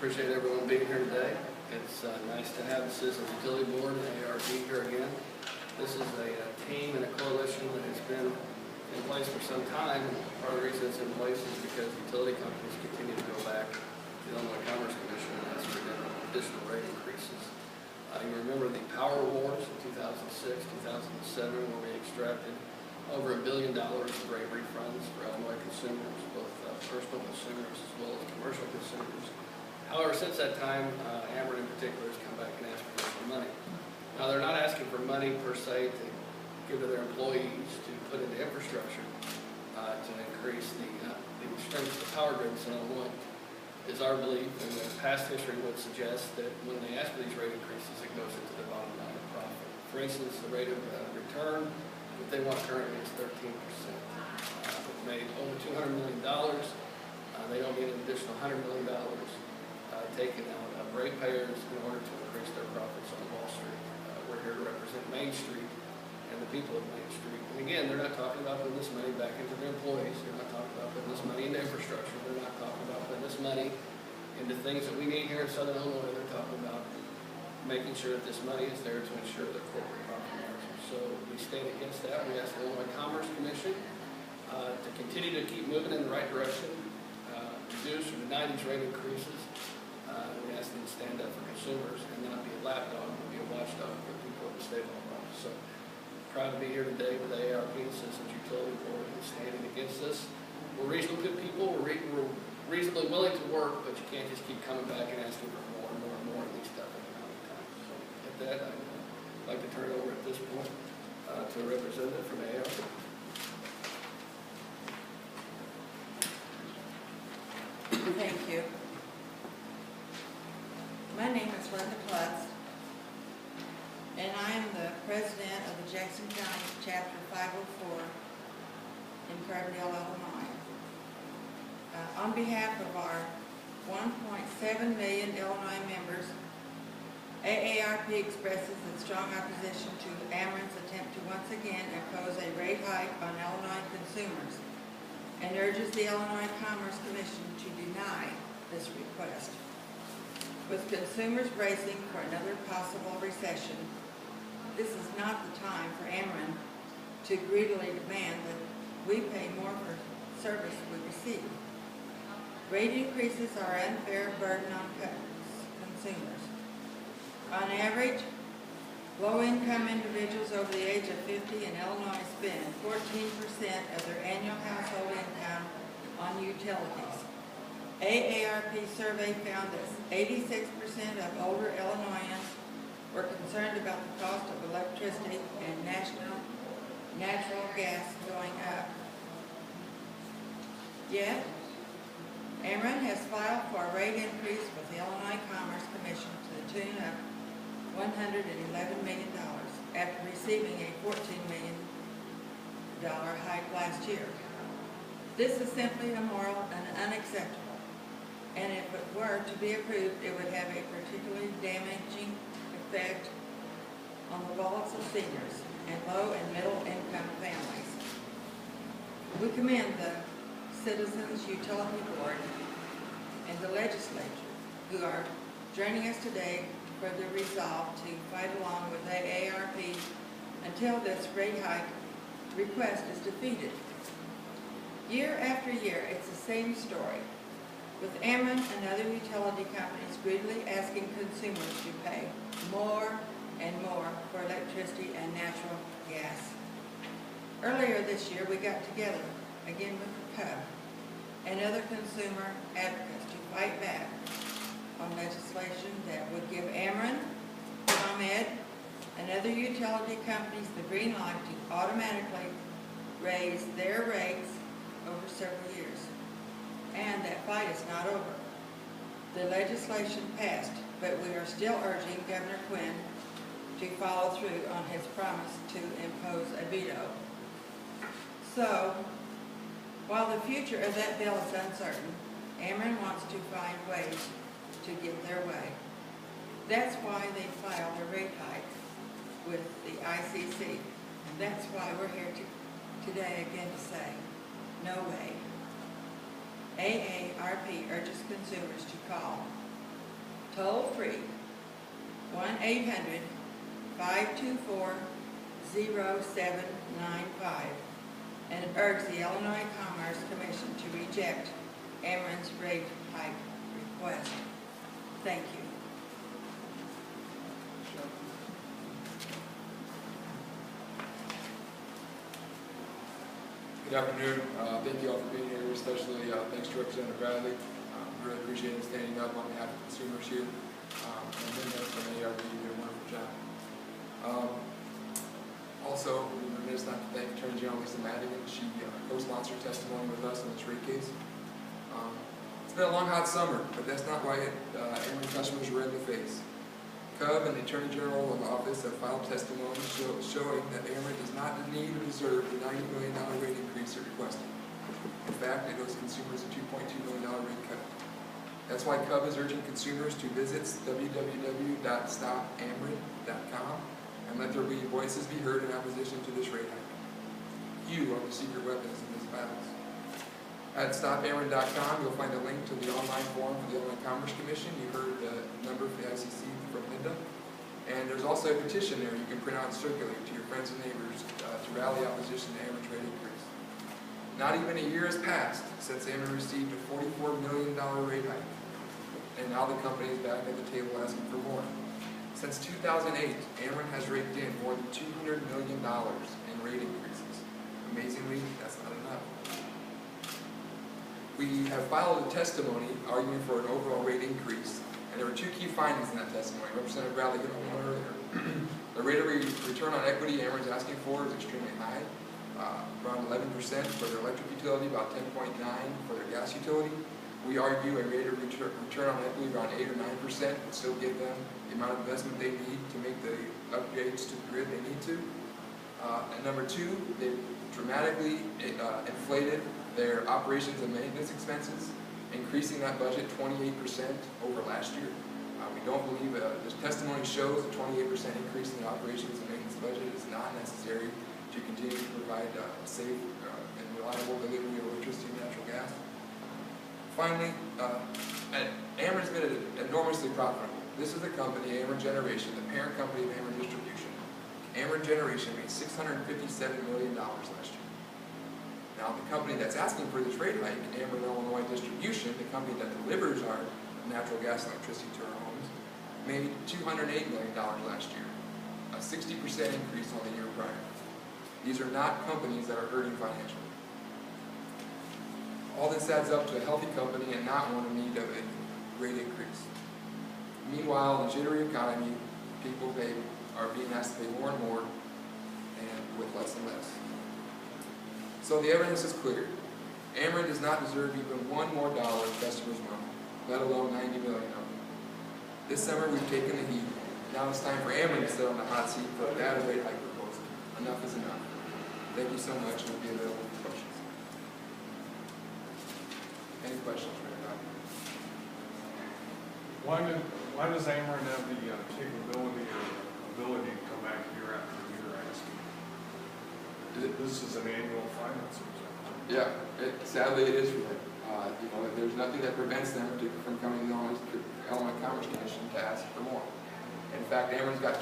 Appreciate everyone being here today. It's nice to have the Citizens Utility Board and AARP here again. This is a team and a coalition that has been in place for some time. Part of the reason it's in place is because utility companies continue to go back to the Illinois Commerce Commission and ask for additional rate increases. You remember the power wars in 2006, 2007, where we extracted over $1 billion of rate refunds for Illinois consumers, both personal consumers as well as commercial consumers. However, since that time, Ameren in particular has come back and asked for some money. Now, they're not asking for money per se to give to their employees to put into infrastructure to increase the strength of the power grids in Illinois. It's our belief, and the past history would suggest that when they ask for these rate increases, it goes into the bottom line of profit. For instance, the rate of return that they want currently is 13%. They've made over $200 million. They don't need an additional $100 million taken out of ratepayers in order to increase their profits on Wall Street. We're here to represent Main Street and the people of Main Street. And again, they're not talking about putting this money back into their employees. They're not talking about putting this money into infrastructure. They're not talking about putting this money into things that we need here in Southern Illinois. They're talking about making sure that this money is there to ensure their corporate profit margins. So we stand against that. We ask the Illinois Commerce Commission to continue to keep moving in the right direction, reduce or deny these rate increases. We ask them to stand up for consumers and not be a lapdog, but be a watchdog for the people of the state of Illinois. So proud to be here today with AARP and Citizens Utility Board and standing against us. We're reasonably good people. We're reasonably willing to work, but you can't just keep coming back and asking for more and more and more in these tough economic times. So with that, I'd like to turn it over at this point to a representative from AARP. Thank you. My name is Linda Klutz, and I am the president of the Jackson County Chapter 504 in Carbondale, Illinois. On behalf of our 1.7 million Illinois members, AARP expresses its strong opposition to Ameren's attempt to once again impose a rate hike on Illinois consumers and urges the Illinois Commerce Commission to deny this request. With consumers bracing for another possible recession, this is not the time for Ameren to greedily demand that we pay more for service we receive. Rate increases are an unfair burden on consumers. On average, low-income individuals over the age of 50 in Illinois spend 14% of their annual household income on utilities. AARP survey found that 86% of older Illinoisans were concerned about the cost of electricity and natural gas going up. Yet, Ameren has filed for a rate increase with the Illinois Commerce Commission to the tune of $111 million after receiving a $14 million hike last year. This is simply immoral and unacceptable. And if it were to be approved, it would have a particularly damaging effect on the wallets of seniors and low and middle income families. We commend the Citizens Utility Board and the legislature who are joining us today for the resolve to fight along with AARP until this rate hike request is defeated. Year after year, it's the same story, with Ameren and other utility companies greedily asking consumers to pay more and more for electricity and natural gas. Earlier this year, we got together, again with the CUB and other consumer advocates, to fight back on legislation that would give Ameren, ComEd, and other utility companies the green light to automatically raise their rates over several years. And that fight is not over. The legislation passed, but we are still urging Governor Quinn to follow through on his promise to impose a veto. So, while the future of that bill is uncertain, Ameren wants to find ways to get their way. That's why they filed a rate hike with the ICC. And that's why we're here today again to say, no way. AARP urges consumers to call toll-free 1-800-524-0795 and urge the Illinois Commerce Commission to reject Ameren's rate hike request. Thank you. Good afternoon. Thank you all for being here, especially thanks to Representative Bradley. Really appreciate him standing up on behalf of consumers here. And then from AARP, you did a wonderful job. Also, we were remiss not to thank Attorney General Lisa Madigan. She co-sponsored testimony with us on this rate case. It's been a long, hot summer, but that's not why Ameren customers are red in the face. CUB and the Attorney General of the Office have filed testimony showing that Ameren does not need or deserve the $90 million rate increase it requested. In fact, it owes consumers a $2.2 million rate cut. That's why CUB is urging consumers to visit www.stopameren.com and let their voices be heard in opposition to this rate hike. You are the secret weapons in these battles. At stopameren.com, you'll find a link to the online forum for the Illinois Commerce Commission. You heard the number for the ICC from Linda. And there's also a petition there you can print out and circulate to your friends and neighbors to rally opposition to Ameren's rate increase. Not even a year has passed since Ameren received a $44 million rate hike. And now the company is back at the table asking for more. Since 2008, Ameren has raked in more than $200 million in rate increases. Amazingly, that's not enough. We have filed a testimony arguing for an overall rate increase, and there were two key findings in that testimony. Representative Bradley hit on one earlier. The rate of return on equity Ameren's asking for is extremely high, around 11% for their electric utility, about 10.9% for their gas utility. We argue a rate of return on equity around 8 or 9% would still give them the amount of investment they need to make the upgrades to the grid they need to. And number two, they've dramatically inflated their operations and maintenance expenses, increasing that budget 28% over last year. We don't believe this testimony shows a 28% increase in the operations and maintenance budget is not necessary to continue to provide safe and reliable delivery of electricity and natural gas. Finally, Ameren's been enormously profitable. This is the company, Ameren Generation, the parent company of Ameren Distribution. Ameren Generation made $657 million last year. Now, the company that's asking for this rate hike, Ameren Illinois Distribution, the company that delivers our natural gas and electricity to our homes, made $208 million last year, a 60% increase on the year prior. These are not companies that are hurting financially. All this adds up to a healthy company and not one in need of a rate increase. Meanwhile, in the jittery economy, people are being asked to pay more and more and with less and less. So the evidence is clear. Ameren does not deserve even one more dollar of customers' money, let alone $90 million of it. This summer we've taken the heat. Now it's time for Ameren to sit on the hot seat for a data rate hike proposal. Enough is enough. Thank you so much, and we'll be available for questions. Any questions right now? Why does Ameren have the capability or ability to come back year after year asking? This is an annual financing. Yeah, sadly it is for them. There's nothing that prevents them from coming to the Illinois Commerce Commission to ask for more. In fact, Ameren's got